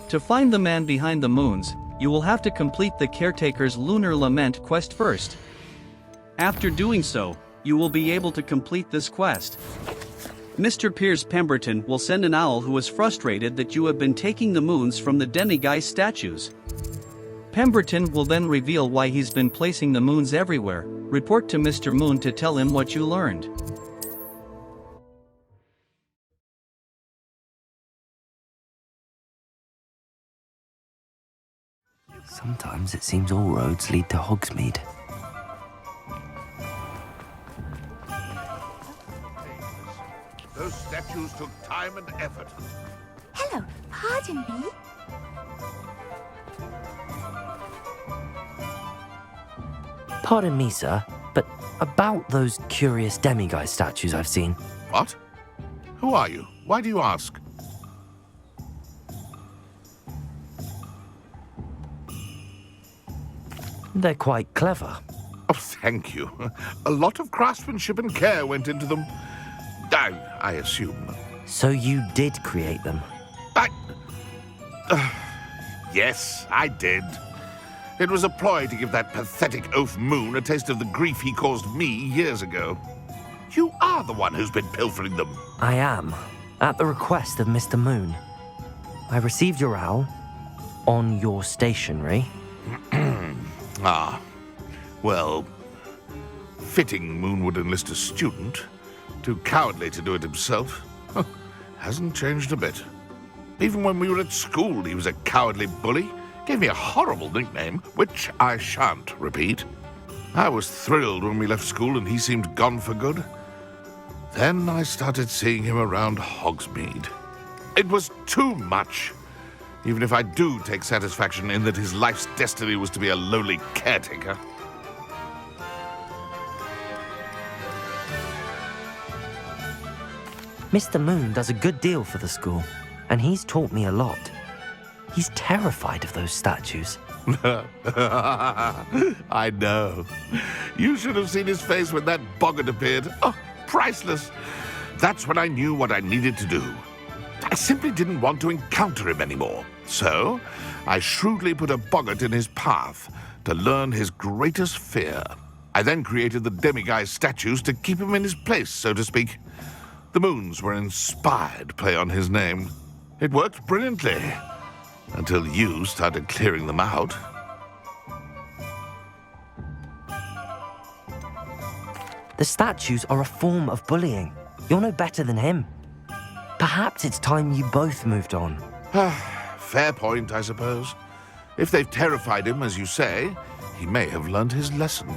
To find the man behind the moons, you will have to complete the Caretaker's Lunar Lament quest first. After doing so, you will be able to complete this quest. Mr. Piers Pemberton will send an owl who is frustrated that you have been taking the moons from the demiguise statues. Pemberton will then reveal why he's been placing the moons everywhere. Report to Mr. Moon to tell him what you learned. Sometimes it seems all roads lead to Hogsmeade. Those statues took time and effort. Hello, pardon me. Pardon me, sir, but about those curious demiguise statues I've seen. What? Who are you? Why do you ask? They're quite clever. Oh, thank you. A lot of craftsmanship and care went into them. I assume. So you did create them? Yes, I did. It was a ploy to give that pathetic oaf Moon a taste of the grief he caused me years ago. You are the one who's been pilfering them. I am, at the request of Mr. Moon. I received your owl on your stationery. Ah, well, fitting Moon would enlist a student. Too cowardly to do it himself. Hasn't changed a bit. Even when we were at school, he was a cowardly bully. Gave me a horrible nickname, which I shan't repeat. I was thrilled when we left school and he seemed gone for good. Then I started seeing him around Hogsmeade. It was too much. Even if I do take satisfaction in that his life's destiny was to be a lowly caretaker. Mr. Moon does a good deal for the school, and he's taught me a lot. He's terrified of those statues. I know. You should have seen his face when that boggart appeared. Oh, priceless. That's when I knew what I needed to do. I simply didn't want to encounter him anymore. So, I shrewdly put a boggart in his path to learn his greatest fear. I then created the demiguise statues to keep him in his place, so to speak. The moons were an inspired play on his name. It worked brilliantly, until you started clearing them out. The statues are a form of bullying. You're no better than him. Perhaps it's time you both moved on. Fair point, I suppose. If they've terrified him, as you say, he may have learned his lesson.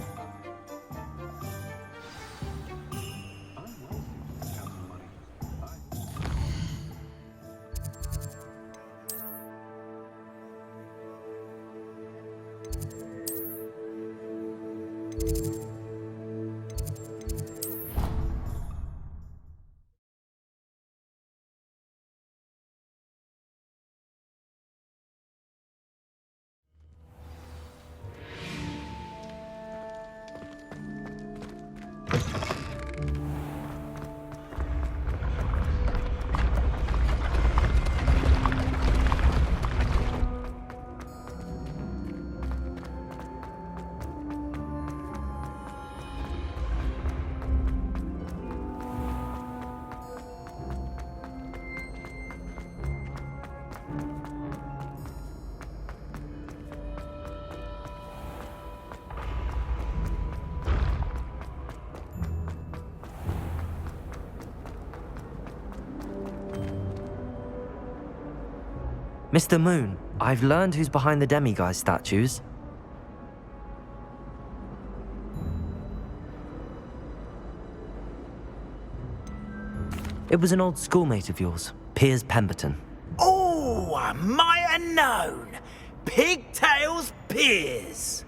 Mr. Moon, I've learned who's behind the demiguise statues. It was an old schoolmate of yours, Piers Pemberton. Oh, I might have known. Pigtails Piers.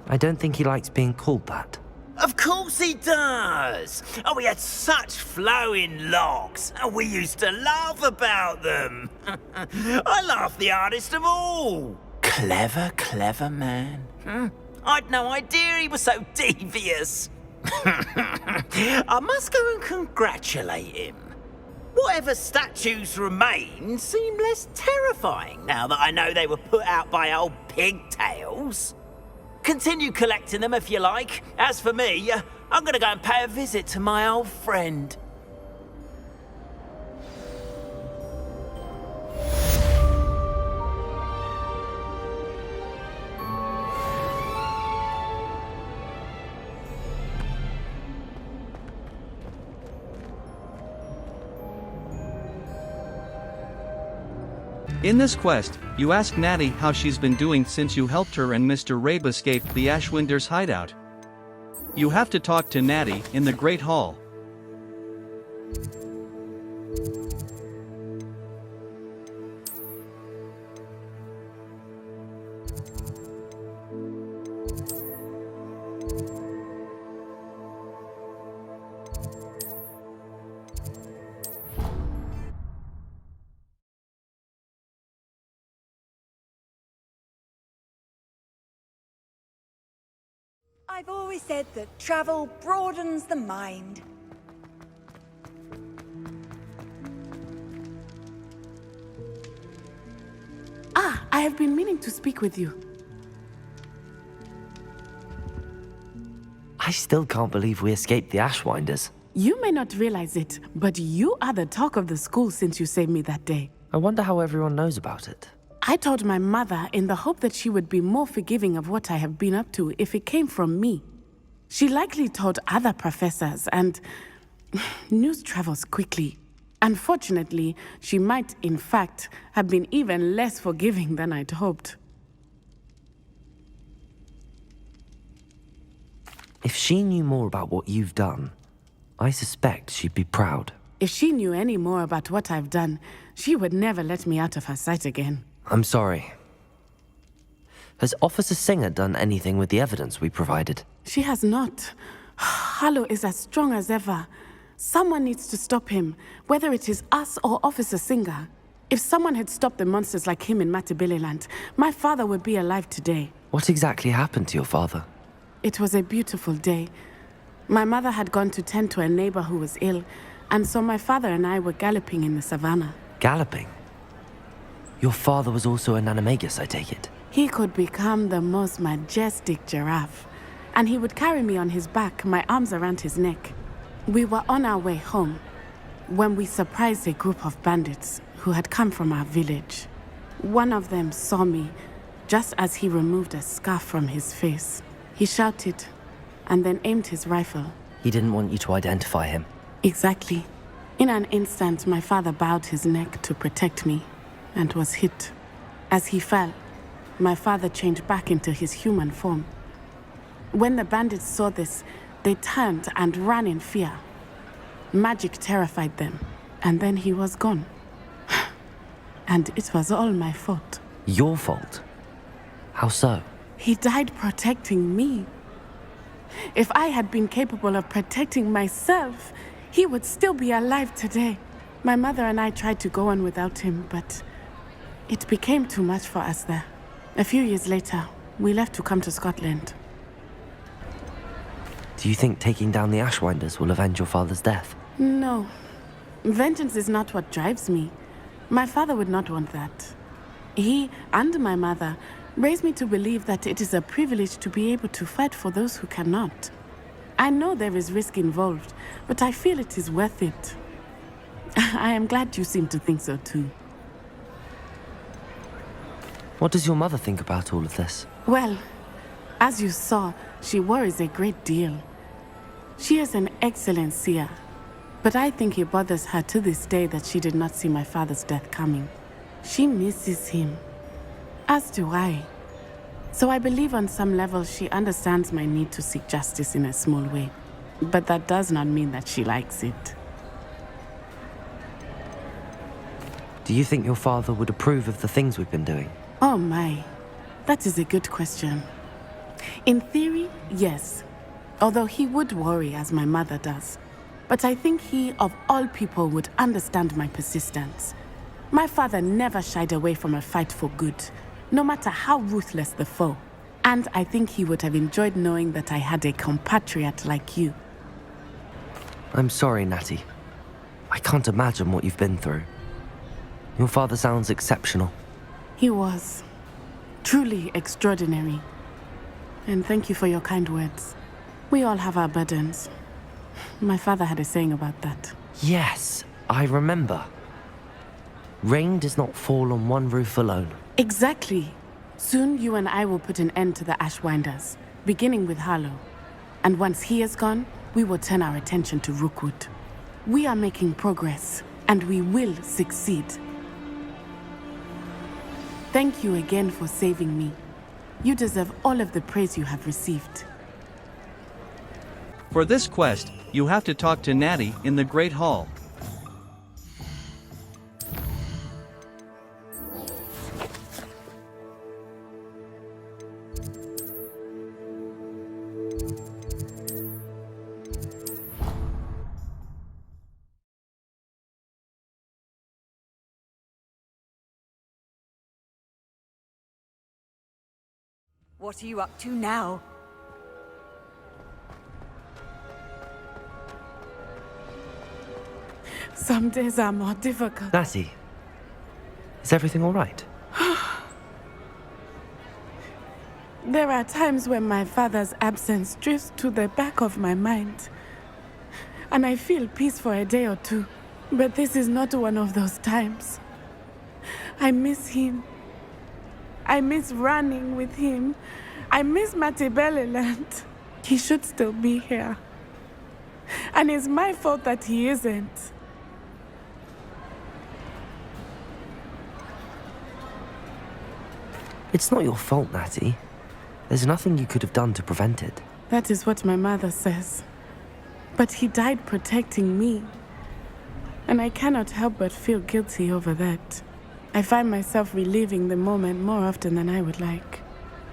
I don't think he likes being called that. Of course he does. Oh, we had such flowing locks, and we used to laugh about them. I laughed the hardest of all. Clever, clever man. I'd no idea he was so devious. I must go and congratulate him. Whatever statues remain seem less terrifying now that I know they were put out by old pigtails. Continue collecting them if you like. As for me, I'm gonna go and pay a visit to my old friend. In this quest, you ask Natty how she's been doing since you helped her and Mr. Rabe escape the Ashwinders hideout. You have to talk to Natty in the Great Hall. I've always said that travel broadens the mind. I have been meaning to speak with you. I still can't believe we escaped the Ashwinders. You may not realize it, but you are the talk of the school since you saved me that day. I wonder how everyone knows about it. I told my mother in the hope that she would be more forgiving of what I have been up to if it came from me. She likely told other professors, and news travels quickly. Unfortunately, she might, in fact, have been even less forgiving than I'd hoped. If she knew more about what you've done, I suspect she'd be proud. If she knew any more about what I've done, she would never let me out of her sight again. I'm sorry. Has Officer Singer done anything with the evidence we provided? She has not. Harlow is as strong as ever. Someone needs to stop him, whether it is us or Officer Singer. If someone had stopped the monsters like him in Matabeleland, my father would be alive today. What exactly happened to your father? It was a beautiful day. My mother had gone to tend to a neighbor who was ill, and so my father and I were galloping in the savannah. Galloping? Your father was also an animagus, I take it? He could become the most majestic giraffe, and he would carry me on his back, my arms around his neck. We were on our way home when we surprised a group of bandits who had come from our village. One of them saw me just as he removed a scarf from his face. He shouted and then aimed his rifle. He didn't want you to identify him. Exactly. In an instant, my father bowed his neck to protect me and was hit. As he fell, my father changed back into his human form. When the bandits saw this, they turned and ran in fear. Magic terrified them, and then he was gone. And it was all my fault. Your fault? How so? He died protecting me. If I had been capable of protecting myself, he would still be alive today. My mother and I tried to go on without him, but it became too much for us there. A few years later, we left to come to Scotland. Do you think taking down the Ashwinders will avenge your father's death? No. Vengeance is not what drives me. My father would not want that. He and my mother raised me to believe that it is a privilege to be able to fight for those who cannot. I know there is risk involved, but I feel it is worth it. I am glad you seem to think so too. What does your mother think about all of this? Well, as you saw, she worries a great deal. She is an excellent seer, but I think it bothers her to this day that she did not see my father's death coming. She misses him, as do I. So I believe on some level she understands my need to seek justice in a small way. But that does not mean that she likes it. Do you think your father would approve of the things we've been doing? Oh my, that is a good question. In theory, yes. Although he would worry as my mother does. But I think he, of all people, would understand my persistence. My father never shied away from a fight for good, no matter how ruthless the foe. And I think he would have enjoyed knowing that I had a compatriot like you. I'm sorry, Natty. I can't imagine what you've been through. Your father sounds exceptional. He was. Truly extraordinary. And thank you for your kind words. We all have our burdens. My father had a saying about that. Yes, I remember. Rain does not fall on one roof alone. Exactly. Soon you and I will put an end to the Ashwinders, beginning with Harlow. And once he is gone, we will turn our attention to Rookwood. We are making progress, and we will succeed. Thank you again for saving me. You deserve all of the praise you have received. For this quest, you have to talk to Natty in the Great Hall. What are you up to now? Some days are more difficult. Natty, is everything all right? There are times when my father's absence drifts to the back of my mind. And I feel peace for a day or two. But this is not one of those times. I miss him. I miss running with him. I miss Matibeleland. He should still be here. And it's my fault that he isn't. It's not your fault, Natty. There's nothing you could have done to prevent it. That is what my mother says. But he died protecting me. And I cannot help but feel guilty over that. I find myself reliving the moment more often than I would like.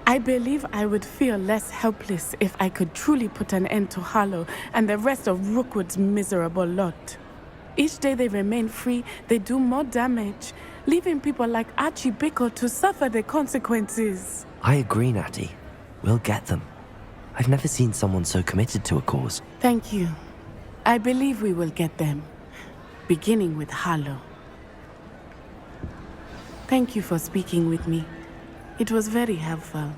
I believe I would feel less helpless if I could truly put an end to Harlow and the rest of Rookwood's miserable lot. Each day they remain free, they do more damage, leaving people like Archie Bickle to suffer the consequences. I agree, Natty. We'll get them. I've never seen someone so committed to a cause. Thank you. I believe we will get them, beginning with Harlow. Thank you for speaking with me. It was very helpful.